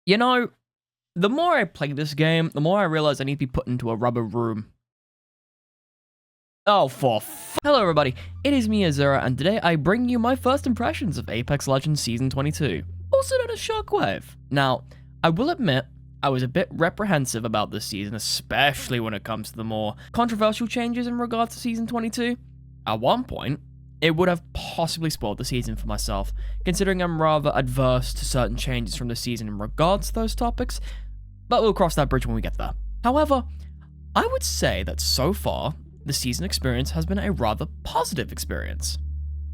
You know, the more I play this game, the more I realize I need to be put into a rubber room. Oh, Hello everybody, it is me, Azura, and today I bring you my first impressions of Apex Legends Season 22, also known as Shockwave. Now, I will admit, I was a bit reprehensive about this season, especially when it comes to the more controversial changes in regards to Season 22. At one point, it would have possibly spoiled the season for myself, considering I'm rather adverse to certain changes from the season in regards to those topics, but we'll cross that bridge when we get there. However, I would say that so far, the season experience has been a rather positive experience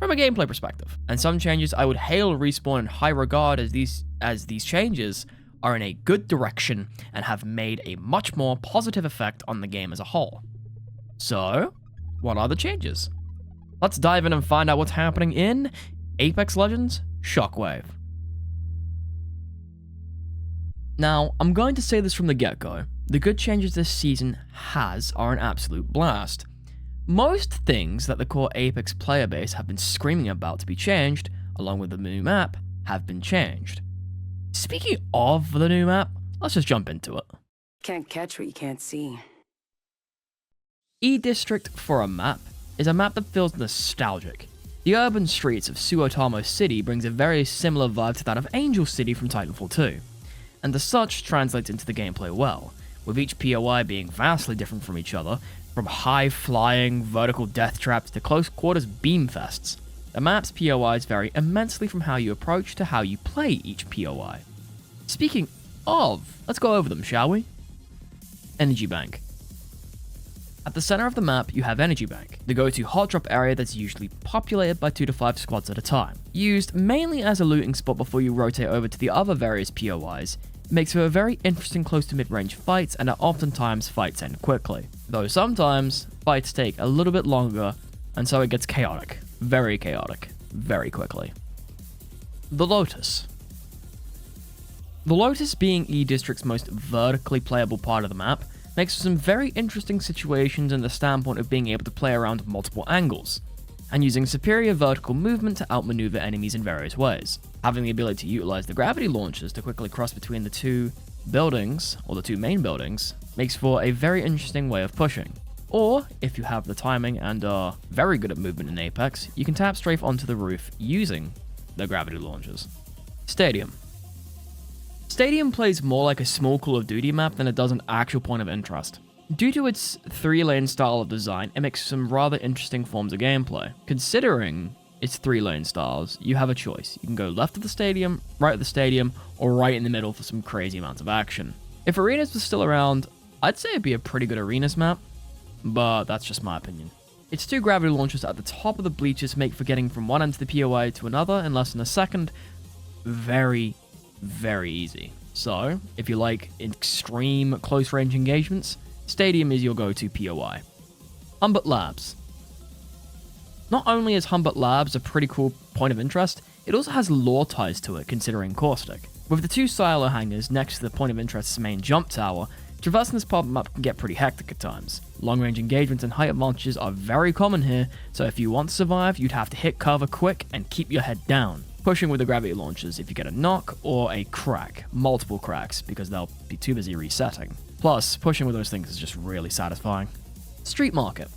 from a gameplay perspective, and some changes I would hail Respawn in high regard as these changes are in a good direction and have made a much more positive effect on the game as a whole. So, what are the changes? Let's dive in and find out what's happening in Apex Legends Shockwave. Now, I'm going to say this from the get-go. The good changes this season has are an absolute blast. Most things that the core Apex player base have been screaming about to be changed, along with the new map, have been changed. Speaking of the new map, let's just jump into it. Can't catch what you can't see. E-District for a map is a map that feels nostalgic. The urban streets of Suotamo City brings a very similar vibe to that of Angel City from Titanfall 2, and as such translates into the gameplay well, with each POI being vastly different from each other, from high-flying, vertical death traps to close-quarters beam fests. The map's POIs vary immensely from how you approach to how you play each POI. Speaking of, let's go over them, shall we? Energy Bank. At the center of the map, you have Energy Bank, the go-to hot drop area that's usually populated by 2 to 5 squads at a time. Used mainly as a looting spot before you rotate over to the other various POIs, it makes for a very interesting close to mid-range fights, and oftentimes fights end quickly. Though sometimes, fights take a little bit longer, and so it gets chaotic, very quickly. The Lotus. The Lotus, being E-District's most vertically playable part of the map, makes for some very interesting situations in the standpoint of being able to play around multiple angles, and using superior vertical movement to outmaneuver enemies in various ways. Having the ability to utilize the gravity launchers to quickly cross between the two buildings, or the two main buildings, makes for a very interesting way of pushing. Or, if you have the timing and are very good at movement in Apex, you can tap strafe onto the roof using the gravity launchers. Stadium. Stadium plays more like a small Call of Duty map than it does an actual point of interest. Due to its 3-lane style of design, it makes some rather interesting forms of gameplay. Considering its 3-lane styles, you have a choice. You can go left of the stadium, right of the stadium, or right in the middle for some crazy amounts of action. If Arenas was still around, I'd say it'd be a pretty good Arenas map, but that's just my opinion. Its 2 gravity launchers at the top of the bleachers make for getting from one end of the POI to another in less than a second very easy. So, if you like extreme close-range engagements, Stadium is your go-to POI. Humbert Labs. Not only is Humbert Labs a pretty cool point of interest, it also has lore ties to it considering Caustic. With the 2 silo hangars next to the point of interest's main jump tower, traversing this part of the map can get pretty hectic at times. Long-range engagements and height advantages are very common here, so if you want to survive, you'd have to hit cover quick and keep your head down. Pushing with the gravity launchers if you get a knock or a crack, multiple cracks, because they'll be too busy resetting. Plus, pushing with those things is just really satisfying. Street Market.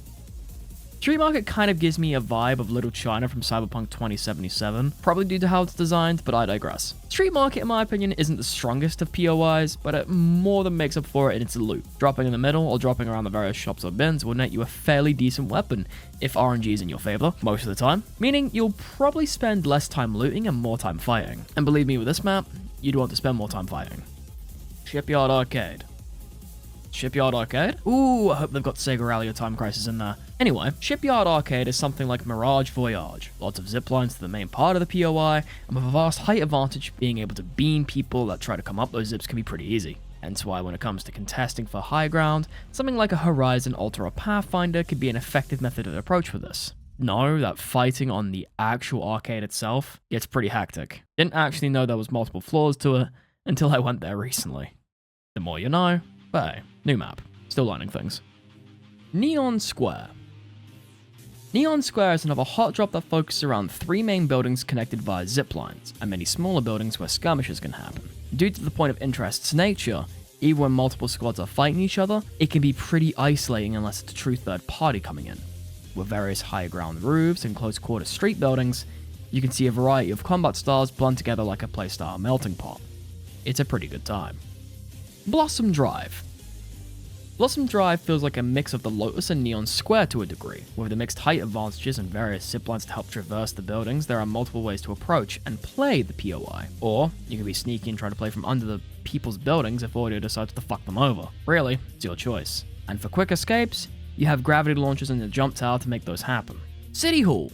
Street Market kind of gives me a vibe of Little China from Cyberpunk 2077, probably due to how it's designed, but I digress. Street Market, in my opinion, isn't the strongest of POIs, but it more than makes up for it in its loot. Dropping in the middle or dropping around the various shops or bins will net you a fairly decent weapon, if RNG is in your favor, most of the time, meaning you'll probably spend less time looting and more time fighting. And believe me, with this map, you'd want to spend more time fighting. Shipyard Arcade. Shipyard Arcade? Ooh, I hope they've got Sega Rally or Time Crisis in there. Anyway, Shipyard Arcade is something like Mirage Voyage. Lots of ziplines to the main part of the POI, and with a vast height advantage, being able to beam people that try to come up those zips can be pretty easy. Hence why when it comes to contesting for high ground, something like a Horizon, Ultra, or Pathfinder could be an effective method of approach for this. Know that fighting on the actual arcade itself gets pretty hectic. Didn't actually know there was multiple floors to it until I went there recently. The more you know. But hey, new map. Still learning things. Neon Square. Neon Square is another hot drop that focuses around 3 main buildings connected via zip lines, and many smaller buildings where skirmishes can happen. Due to the point of interest's nature, even when multiple squads are fighting each other, it can be pretty isolating unless it's a true third party coming in. With various high ground roofs and close quarter street buildings, you can see a variety of combat styles blend together like a playstyle melting pot. It's a pretty good time. Blossom Drive. Blossom Drive feels like a mix of the Lotus and Neon Square to a degree. With the mixed height advantages and various ziplines to help traverse the buildings, there are multiple ways to approach and play the POI. Or, you can be sneaky and try to play from under the people's buildings if audio decides to fuck them over. Really, it's your choice. And for quick escapes, you have gravity launchers in the jump tower to make those happen. City Hall.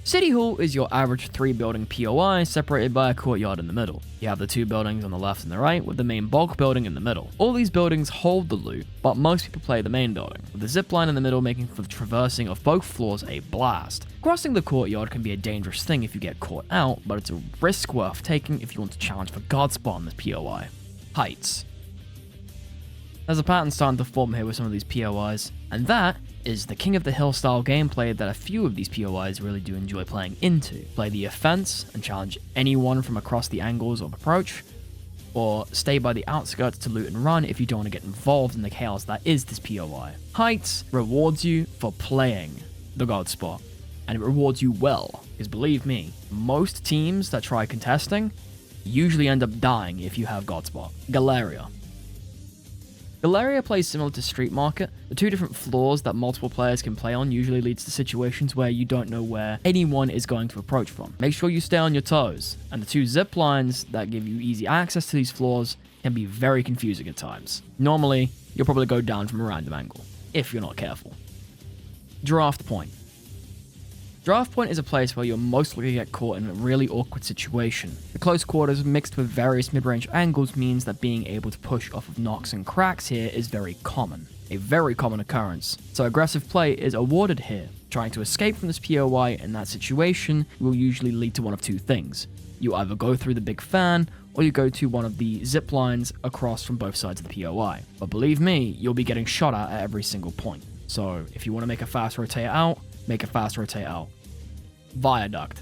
City Hall is your average 3-building POI separated by a courtyard in the middle. You have the 2 buildings on the left and the right, with the main bulk building in the middle. All these buildings hold the loot, but most people play the main building, with the zipline in the middle making for the traversing of both floors a blast. Crossing the courtyard can be a dangerous thing if you get caught out, but it's a risk worth taking if you want to challenge for God Spot on this POI. Heights. There's a pattern starting to form here with some of these POIs, and that is the King of the Hill style gameplay that a few of these POIs really do enjoy playing into. Play the offense and challenge anyone from across the angles of approach, or stay by the outskirts to loot and run if you don't want to get involved in the chaos that is this POI. Heights rewards you for playing the God Spot, and it rewards you well, because believe me, most teams that try contesting usually end up dying if you have God Spot. Galeria. Galeria plays similar to Street Market. The 2 different floors that multiple players can play on usually leads to situations where you don't know where anyone is going to approach from. Make sure you stay on your toes, and the 2 zip lines that give you easy access to these floors can be very confusing at times. Normally, you'll probably go down from a random angle, if you're not careful. Draft Point. Draft Point is a place where you're most likely to get caught in a really awkward situation. The close quarters mixed with various mid-range angles means that being able to push off of knocks and cracks here is very common. A very common occurrence. So aggressive play is awarded here. Trying to escape from this POI in that situation will usually lead to one of 2 things. You either go through the big fan, or you go to one of the zip lines across from both sides of the POI. But believe me, you'll be getting shot at every single point. So if you want to make a fast rotate out, make a fast rotate out. Viaduct.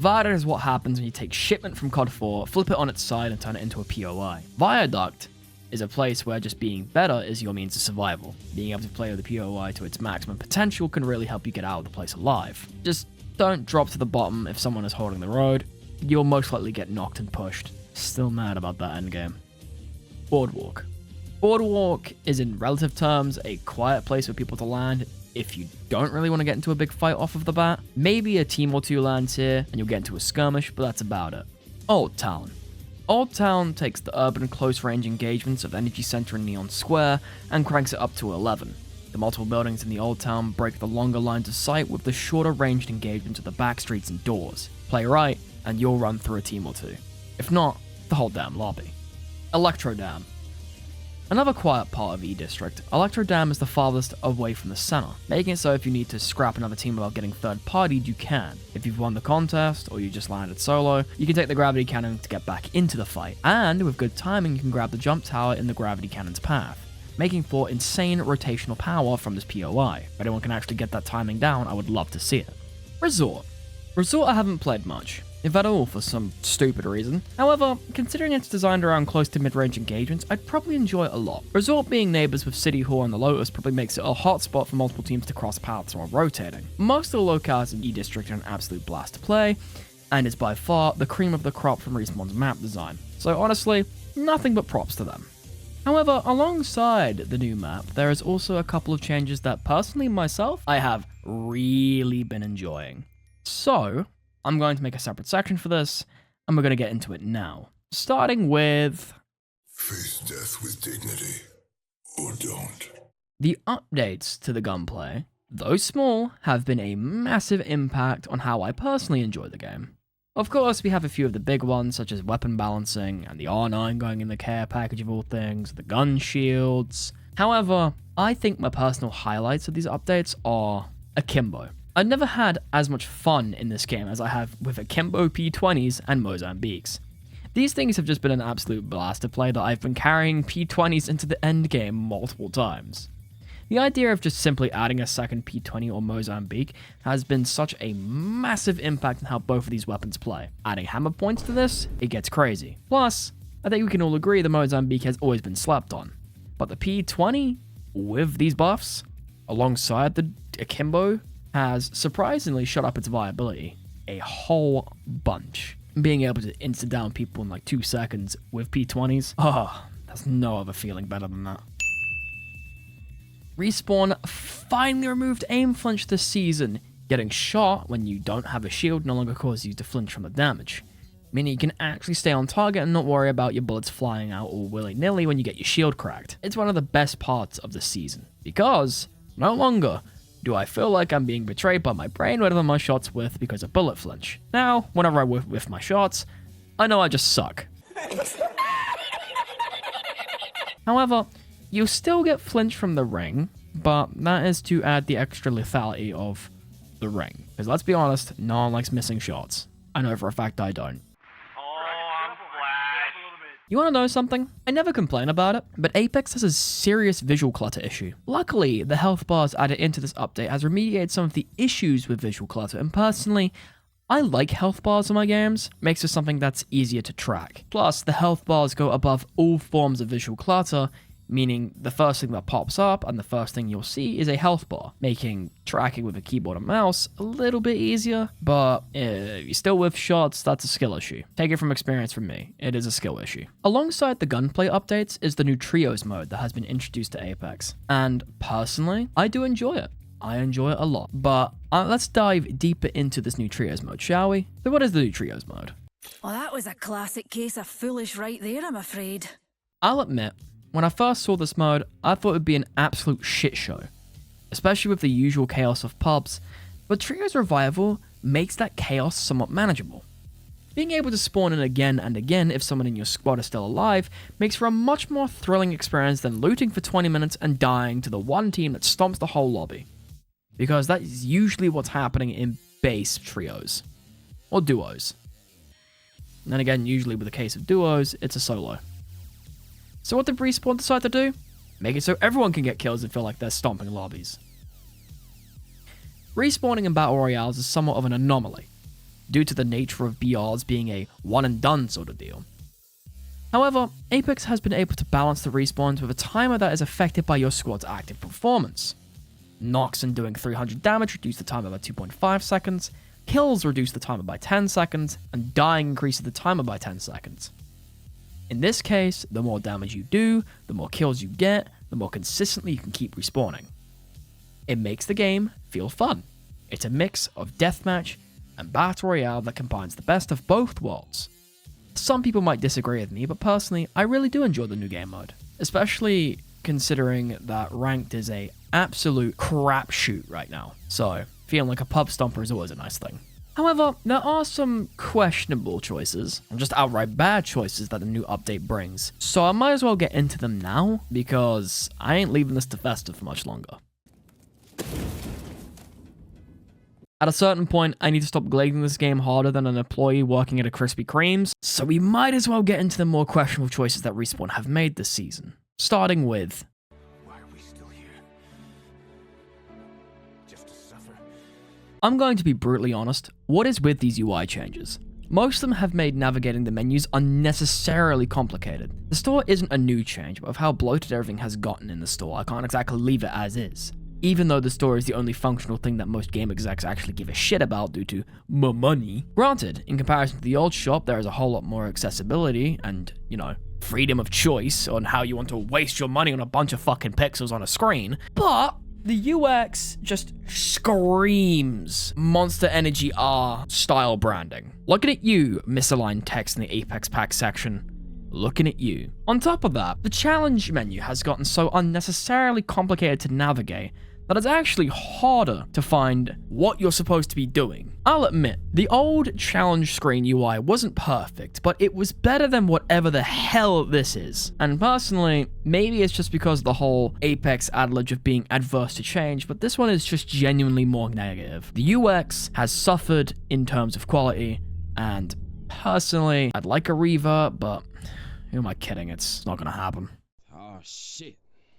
Viaduct is what happens when you take shipment from COD 4, flip it on its side and turn it into a POI. Viaduct is a place where just being better is your means of survival. Being able to play with the POI to its maximum potential can really help you get out of the place alive. Just don't drop to the bottom if someone is holding the road. You'll most likely get knocked and pushed. Still mad about that endgame. Boardwalk. Boardwalk is in relative terms a quiet place for people to land if you don't really want to get into a big fight off of the bat. Maybe a team or 2 lands here and you'll get into a skirmish, but that's about it. Old Town. Old Town takes the urban close range engagements of Energy Center and Neon Square and cranks it up to 11. The multiple buildings in the Old Town break the longer lines of sight with the shorter ranged engagements of the back streets and doors. Play right and you'll run through a team or 2. If not, the whole damn lobby. Electro Dam. Another quiet part of E-District, Electro Dam is the farthest away from the center, making it so if you need to scrap another team without getting third-partied, you can. If you've won the contest, or you just landed solo, you can take the gravity cannon to get back into the fight, and with good timing you can grab the jump tower in the gravity cannon's path, making for insane rotational power from this POI. If anyone can actually get that timing down, I would love to see it. Resort. Resort I haven't played much, if at all, for some stupid reason. However, considering it's designed around close to mid-range engagements, I'd probably enjoy it a lot. Resort being neighbors with City Hall and the Lotus probably makes it a hot spot for multiple teams to cross paths while rotating. Most of the locales in E-District are an absolute blast to play, and is by far the cream of the crop from Respawn's map design. So honestly, nothing but props to them. However, alongside the new map, there is also a couple of changes that personally myself, I have really been enjoying. So, I'm going to make a separate section for this, and we're going to get into it now. Starting with... Face death with dignity, or don't. The updates to the gunplay, though small, have been a massive impact on how I personally enjoy the game. Of course, we have a few of the big ones, such as weapon balancing, and the R9 going in the care package of all things, the gun shields. However, I think my personal highlights of these updates are Akimbo. I've never had as much fun in this game as I have with Akimbo P20s and Mozambiques. These things have just been an absolute blast to play that I've been carrying P20s into the end game multiple times. The idea of just simply adding a second P20 or Mozambique has been such a massive impact on how both of these weapons play. Adding hammer points to this, it gets crazy. Plus, I think we can all agree the Mozambique has always been slept on. But the P20, with these buffs, alongside the Akimbo, has surprisingly shot up its viability a whole bunch. Being able to insta-down people in like 2 seconds with P20s, there's no other feeling better than that. Respawn finally removed aim flinch this season. Getting shot when you don't have a shield no longer causes you to flinch from the damage, meaning you can actually stay on target and not worry about your bullets flying out all willy-nilly when you get your shield cracked. It's one of the best parts of the season, because no longer do I feel like I'm being betrayed by my brain whenever my shots whiff because of bullet flinch. Now, whenever I whiff my shots, I know I just suck. However, you'll still get flinch from the ring, but that is to add the extra lethality of the ring. Because let's be honest, no one likes missing shots. I know for a fact I don't. You want to know something? I never complain about it, but Apex has a serious visual clutter issue. Luckily, the health bars added into this update has remediated some of the issues with visual clutter, and personally, I like health bars in my games. Makes it something that's easier to track. Plus, the health bars go above all forms of visual clutter, meaning the first thing that pops up and the first thing you'll see is a health bar, making tracking with a keyboard and mouse a little bit easier, but if you're still with shots, that's a skill issue. Take it from experience from me, it is a skill issue. Alongside the gunplay updates is the new Trios mode that has been introduced to Apex, and personally, I do enjoy it. I enjoy it a lot, but let's dive deeper into this new Trios mode, shall we? So what is the new Trios mode? Well, that was a classic case of foolish right there, I'm afraid. I'll admit, when I first saw this mode, I thought it would be an absolute shit show, especially with the usual chaos of pubs, but Trios Revival makes that chaos somewhat manageable. Being able to spawn in again and again if someone in your squad is still alive makes for a much more thrilling experience than looting for 20 minutes and dying to the one team that stomps the whole lobby. Because that is usually what's happening in base trios, or duos. And then again, usually with the case of duos, it's a solo. So what did Respawn decide to do? Make it so everyone can get kills and feel like they're stomping lobbies. Respawning in Battle Royales is somewhat of an anomaly, due to the nature of BRs being a one and done sort of deal. However, Apex has been able to balance the respawns with a timer that is affected by your squad's active performance. Knocks and doing 300 damage reduce the timer by 2.5 seconds, kills reduce the timer by 10 seconds, and dying increases the timer by 10 seconds. In this case, the more damage you do, the more kills you get, the more consistently you can keep respawning. It makes the game feel fun. It's a mix of deathmatch and battle royale that combines the best of both worlds. Some people might disagree with me, but personally, I really do enjoy the new game mode, especially considering that ranked is a absolute crapshoot right now. So, feeling like a pub stomper is always a nice thing. However, there are some questionable choices, and just outright bad choices that the new update brings. So I might as well get into them now, because I ain't leaving this to fester for much longer. At a certain point, I need to stop glazing this game harder than an employee working at a Krispy Kreme's, so we might as well get into the more questionable choices that Respawn have made this season. Starting with... Why are we still here? Just to suffer? I'm going to be brutally honest, what is with these UI changes? Most of them have made navigating the menus unnecessarily complicated. The store isn't a new change, but of how bloated everything has gotten in the store, I can't exactly leave it as is. Even though the store is the only functional thing that most game execs actually give a shit about due to more money. Granted, in comparison to the old shop, there is a whole lot more accessibility and, freedom of choice on how you want to waste your money on a bunch of fucking pixels on a screen, but the UX just screams Monster Energy R style branding. Looking at you, misaligned text in the Apex Pack section. Looking at you. On top of that, the challenge menu has gotten so unnecessarily complicated to navigate that it's actually harder to find what you're supposed to be doing. I'll admit, the old challenge screen UI wasn't perfect, but it was better than whatever the hell this is. And personally, maybe it's just because of the whole Apex adage of being adverse to change, but this one is just genuinely more negative. The UX has suffered in terms of quality, and personally, I'd like a revert, but who am I kidding? It's not gonna happen. Oh shit,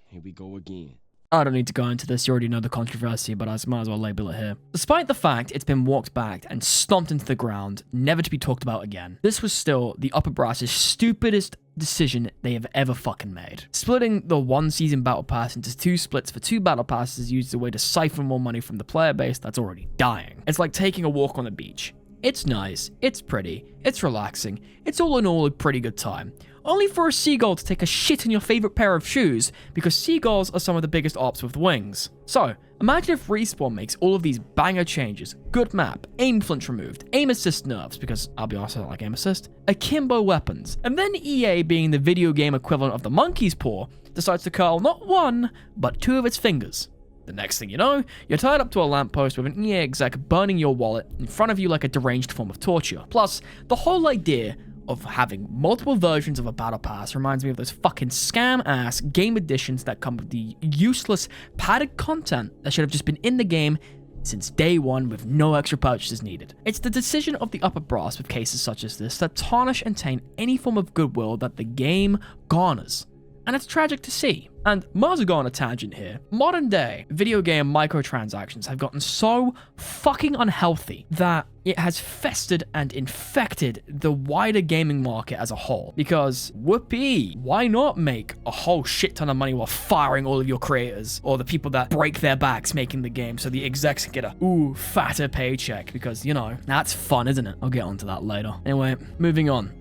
here we go again. I don't need to go into this, you already know the controversy, but I might as well label it here. Despite the fact it's been walked back and stomped into the ground, never to be talked about again, this was still the upper brass's stupidest decision they have ever fucking made. Splitting the one season battle pass into 2 splits for 2 battle passes is used as a way to siphon more money from the player base that's already dying. It's like taking a walk on the beach. It's nice, it's pretty, it's relaxing, it's all in all a pretty good time. Only for a seagull to take a shit in your favorite pair of shoes, because seagulls are some of the biggest ops with wings. So, imagine if Respawn makes all of these banger changes, good map, aim flinch removed, aim assist nerfs, because I'll be honest, I don't like aim assist, akimbo weapons, and then EA, being the video game equivalent of the monkey's paw, decides to curl not 1, but 2 of its fingers. The next thing you know, you're tied up to a lamppost with an EA exec burning your wallet in front of you like a deranged form of torture. Plus, the whole idea of having multiple versions of a battle pass reminds me of those fucking scam-ass game editions that come with the useless padded content that should have just been in the game since day one with no extra purchases needed. It's the decision of the upper brass with cases such as this that tarnish and taint any form of goodwill that the game garners. And it's tragic to see. And might as well go on a tangent here. Modern day video game microtransactions have gotten so fucking unhealthy that it has festered and infected the wider gaming market as a whole. Because whoopee, why not make a whole shit ton of money while firing all of your creators or the people that break their backs making the game so the execs can get a fatter paycheck? Because, you know, that's fun, isn't it? I'll get onto that later. Anyway, moving on.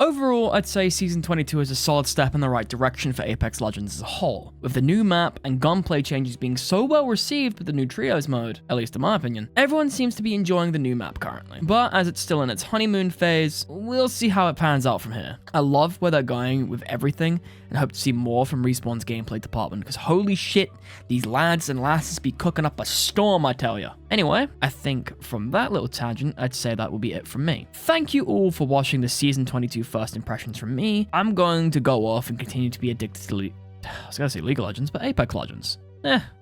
Overall, I'd say Season 22 is a solid step in the right direction for Apex Legends as a whole, with the new map and gunplay changes being so well received with the new Trios mode, at least in my opinion. Everyone seems to be enjoying the new map currently, but as it's still in its honeymoon phase, we'll see how it pans out from here. I love where they're going with everything, and hope to see more from Respawn's gameplay department, because holy shit, these lads and lasses be cooking up a storm, I tell ya. Anyway, I think from that little tangent, I'd say that will be it from me. Thank you all for watching the Season 22 first impressions from me. I'm going to go off and continue to be addicted to I was gonna say League of Legends, but Apex Legends.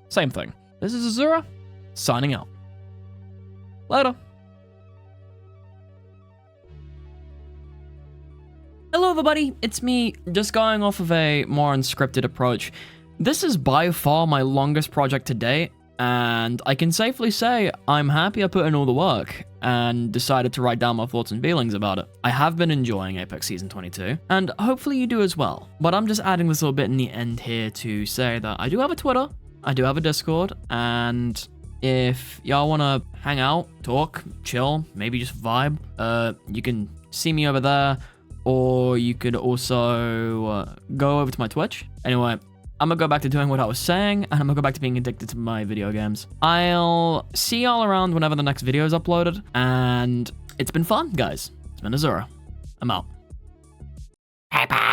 Same thing. This is Azura, signing out. Later. Hello everybody, it's me, just going off of a more unscripted approach. This is by far my longest project to date, and I can safely say I'm happy I put in all the work and decided to write down my thoughts and feelings about it. I have been enjoying Apex Season 22, and hopefully you do as well. But I'm just adding this little bit in the end here to say that I do have a Twitter, I do have a Discord, and if y'all want to hang out, talk, chill, maybe just vibe, you can see me over there, or you could also go over to my Twitch. Anyway, I'm gonna go back to doing what I was saying, and I'm gonna go back to being addicted to my video games. I'll see y'all around whenever the next video is uploaded, and it's been fun, guys. It's been Azura. I'm out. Bye-bye.